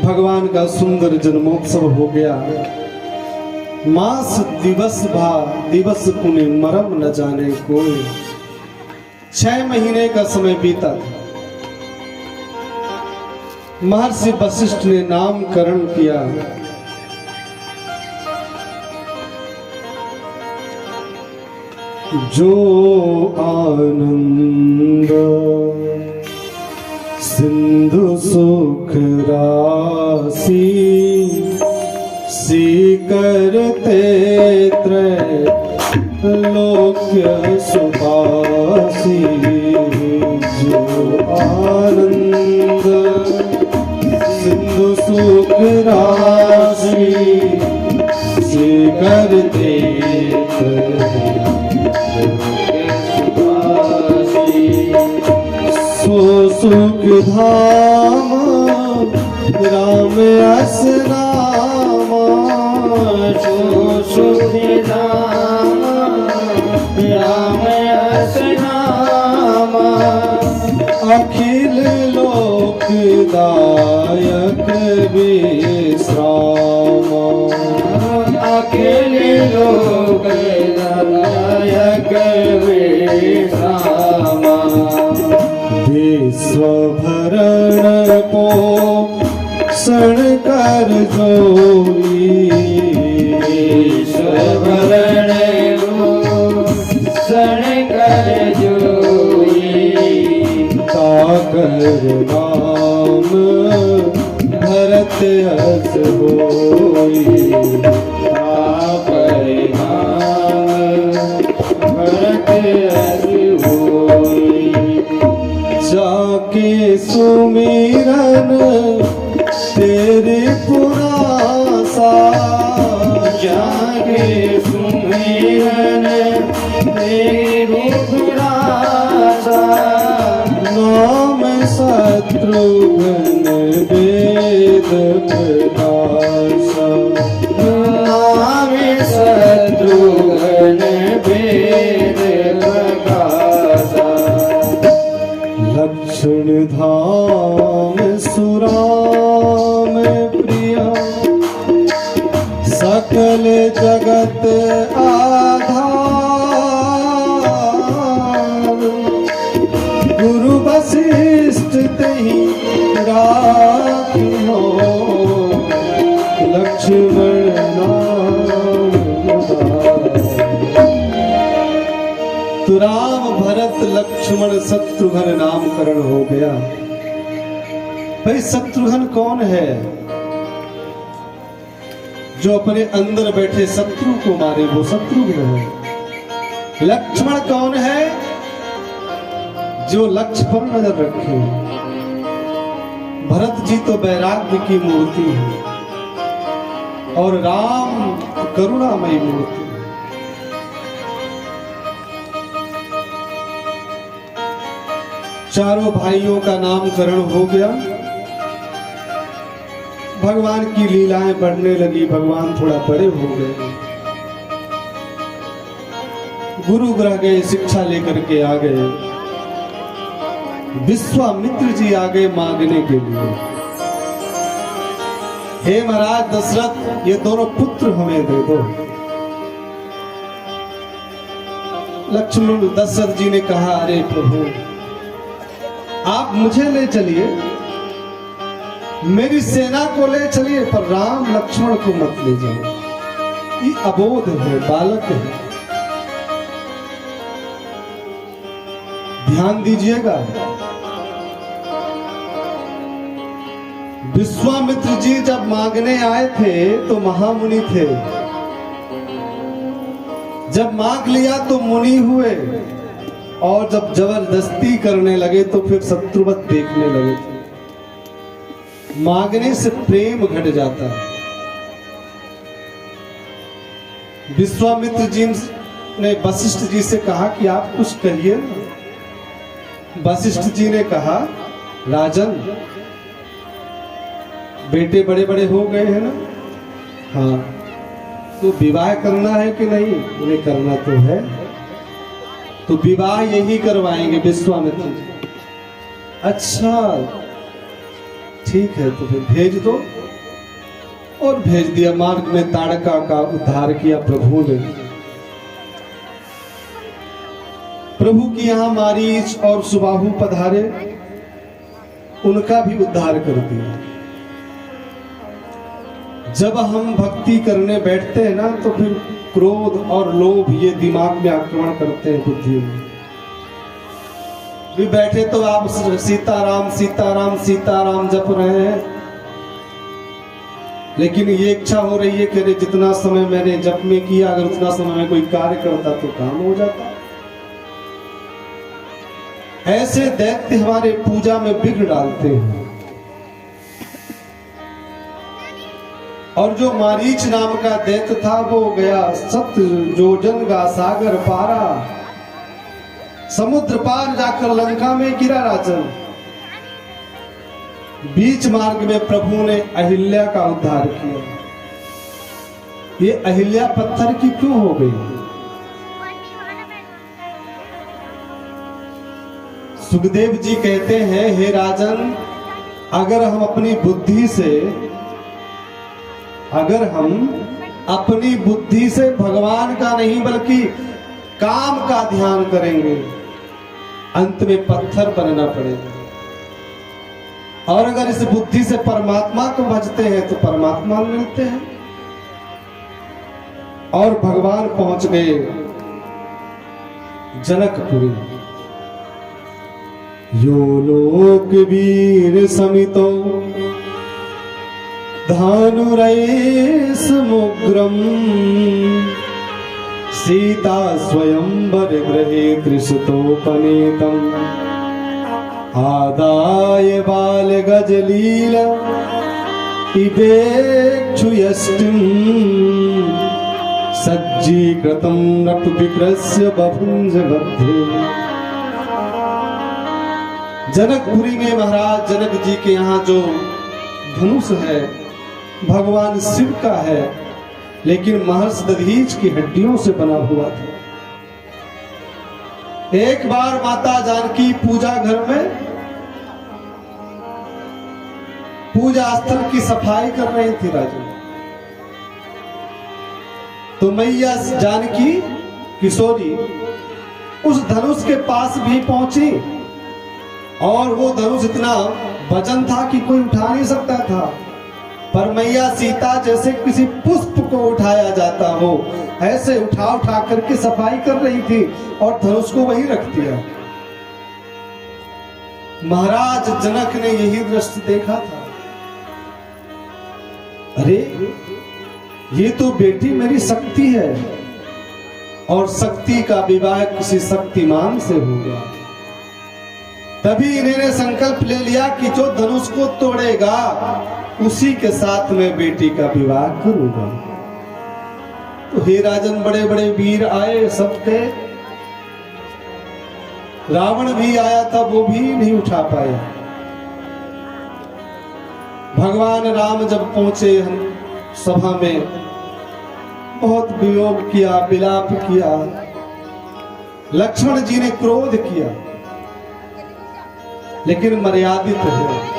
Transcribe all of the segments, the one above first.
भगवान का सुंदर जन्मोत्सव हो गया। मास दिवस भा दिवस पुनि मरम न जाने कोई। 6 महीने का समय बीता। महर्षि वशिष्ठ ने नामकरण किया। जो आनंद सिंधु सुख राशि सीकर त्रैलोक्य सुभाषी। जो आनंद सिंधु सुख राशि सीकर सो सुख धाम राम अस नाम। सो सुख धाम राम अस नाम। अखिल लोक दायक विश्राम। अखिल लोक दायक विश्राम। विश्व भरण पोषण कर जोई। विश्व भरण पोषण कर जोई। ताकर नाम भरत अस होई। ताकर नाम भरत अस होई। जाके सुमिरन तेरे पुरासा। जाके सुमिरन तेरे पुरासा। नाम शत्रुघ्न वेद प्रकाशा। नाम शत्रुघ्न वेद प्रकाशा। लक्ष्मण धाम सुराम प्रिया। सकल जगत आधार। गुरु वशिष्ठ तहि राखियो। लक्ष्मण नाम तो राम भरत लक्ष्मण शत्रुघ्न नामकरण हो गया। भाई शत्रुघ्न कौन है? जो अपने अंदर बैठे शत्रु को मारे वो शत्रुघ्न है। लक्ष्मण कौन है? जो लक्ष्य पर नजर रखे। भरत जी तो वैराग्य की मूर्ति है और राम करुणामयी मूर्ति। चारों भाइयों का नामकरण हो गया। भगवान की लीलाएं बढ़ने लगी। भगवान थोड़ा बड़े हो गए। गुरु ग्रह गए, शिक्षा लेकर के आ गए। विश्वामित्र जी आ गए मांगने के लिए। हे महाराज दशरथ, ये दोनों पुत्र हमें दे दो। लक्ष्मण दशरथ जी ने कहा, अरे प्रभु आप मुझे ले चलिए, मेरी सेना को ले चलिए, पर राम लक्ष्मण को मत ले जाओ। ये अबोध है, बालक है। ध्यान दीजिएगा। विश्वामित्र जी जब मांगने आए थे तो महामुनि थे। जब मांग लिया तो मुनि हुए और जब जबरदस्ती करने लगे तो फिर शत्रुवत देखने लगे थे। मांगने से प्रेम घट जाता है। विश्वामित्र जी ने वशिष्ठ जी से कहा कि आप कुछ कहिए ना। वशिष्ठ जी ने कहा, राजन बेटे बड़े बड़े हो गए हैं ना, हाँ, तो विवाह करना है कि नहीं? उन्हें करना तो है, तो विवाह यही करवाएंगे विश्वामित्र जी। अच्छा ठीक है तो फिर भेज दो। और भेज दिया। मार्ग में ताड़का का उद्धार किया प्रभु ने। प्रभु की यहाँ मारीच और सुबाहु पधारे, उनका भी उद्धार कर दिया। जब हम भक्ति करने बैठते हैं ना तो फिर क्रोध और लोभ ये दिमाग में आक्रमण करते हैं, बुद्धि में भी। बैठे तो आप सीताराम सीताराम सीताराम जप रहे हैं, लेकिन ये इच्छा हो रही है कि अरे जितना समय मैंने जप में किया, अगर उतना समय में कोई कार्य करता तो काम हो जाता। ऐसे दैत्य हमारे पूजा में विघ्न डालते हैं। और जो मारीच नाम का दैत्य था वो गया 7 योजन का सागर पारा, समुद्र पार जाकर लंका में गिरा राजन। बीच मार्ग में प्रभु ने अहिल्या का उद्धार किया। ये अहिल्या पत्थर की क्यों हो गई? सुखदेव जी कहते हैं, हे राजन, अगर हम अपनी बुद्धि से भगवान का नहीं बल्कि काम का ध्यान करेंगे, अंत में पत्थर बनना पड़ेगा। और अगर इस बुद्धि से परमात्मा को भजते हैं तो परमात्मा मिलते हैं। और भगवान पहुंच गए जनकपुरी। यो लोक वीर समितो धानुरैस मुग्रम, सीता स्वयंवर गृहे त्रिशतोपनीतम, आदाय बाल गजलील इवेक्षुयष्टिम, सज्जीकृतं नप विक्रस्य बभुंज मध्ये। जनकपुरी में महाराज जनक जी के यहाँ जो धनुष है भगवान शिव का है, लेकिन महर्षि दधीच की हड्डियों से बना हुआ था। एक बार माता जानकी पूजा घर में पूजा स्थल की सफाई कर रही थी राजन। तो मैया जानकी किशोरी उस धनुष के पास भी पहुंची, और वो धनुष इतना वजन था कि कोई उठा नहीं सकता था। पर मैया सीता जैसे किसी पुष्प को उठाया जाता हो ऐसे उठा उठा करके सफाई कर रही थी और धनुष को वहीं रख दिया। महाराज जनक ने यही दृश्य देखा था। अरे ये तो बेटी मेरी शक्ति है, और शक्ति का विवाह किसी शक्तिमान से होगा। तभी इन्होंने संकल्प ले लिया कि जो धनुष को तोड़ेगा उसी के साथ में बेटी का विवाह करूंगा। तो हे राजन, बड़े बड़े वीर आए, सबके रावण भी आया था, वो भी नहीं उठा पाया। भगवान राम जब पहुंचे सभा में, बहुत वियोग किया, विलाप किया। लक्ष्मण जी ने क्रोध किया, लेकिन मर्यादित है।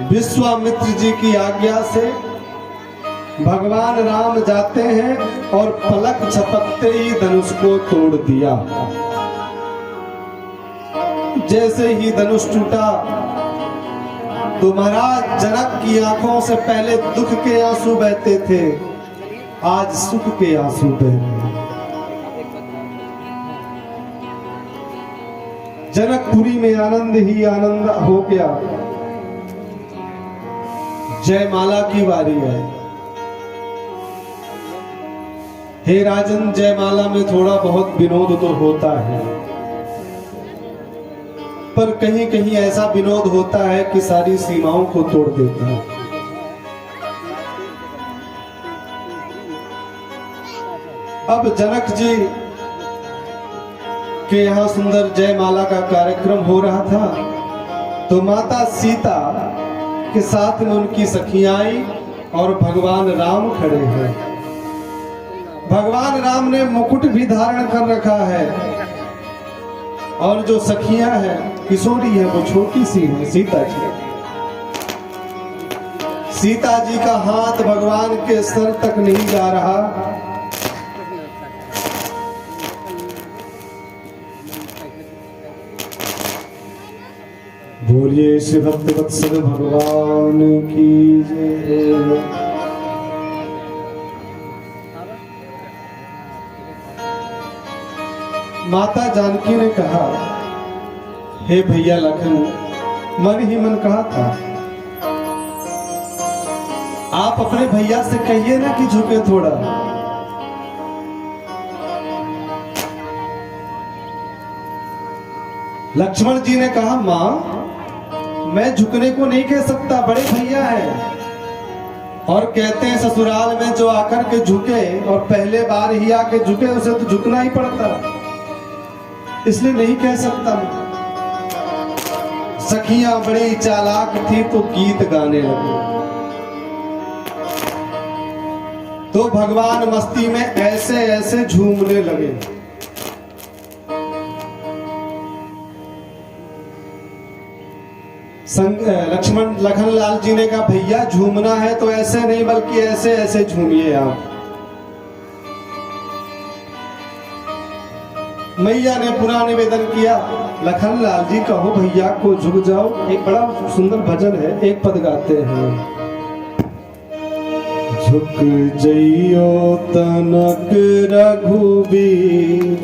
विश्वामित्र जी की आज्ञा से भगवान राम जाते हैं और पलक झपकते ही धनुष को तोड़ दिया। जैसे ही धनुष टूटा तो महाराज जनक की आंखों से पहले दुख के आंसू बहते थे, आज सुख के आंसू बह रहे। जनकपुरी में आनंद ही आनंद हो गया। जयमाला की बारी है। हे राजन, जयमाला में थोड़ा बहुत विनोद तो होता है, पर कहीं कहीं ऐसा विनोद होता है कि सारी सीमाओं को तोड़ देता है। अब जनक जी के यहाँ सुंदर जयमाला का कार्यक्रम हो रहा था, तो माता सीता के साथ में उनकी सखियां आई और भगवान राम खड़े हैं। भगवान राम ने मुकुट भी धारण कर रखा है, और जो सखियां हैं किशोरी है वो छोटी सी है, सीता जी। सीता जी का हाथ भगवान के सर तक नहीं जा रहा। बोलिए श्री भक्तवत्सल भगवान की जय। माता जानकी ने कहा, हे भैया लखन, मन ही मन कहा था, आप अपने भैया से कहिए ना कि झुके थोड़ा। लक्ष्मण जी ने कहा, मां मैं झुकने को नहीं कह सकता, बड़े भैया हैं और कहते हैं ससुराल में जो आकर के झुके और पहले बार ही आके झुके उसे तो झुकना ही पड़ता, इसलिए नहीं कह सकता। सखियां बड़ी चालाक थी तो गीत गाने लगे। तो भगवान मस्ती में ऐसे ऐसे झूमने लगे। लक्ष्मण लखन लाल जी ने कहा, भैया झूमना है तो ऐसे नहीं बल्कि ऐसे ऐसे झूमिए आप। मैया ने पुनः निवेदन किया, लखन लाल जी कहो भैया को झुक जाओ। एक बड़ा सुंदर भजन है, एक पद गाते हैं। झुक जइयो तनक रघुबीर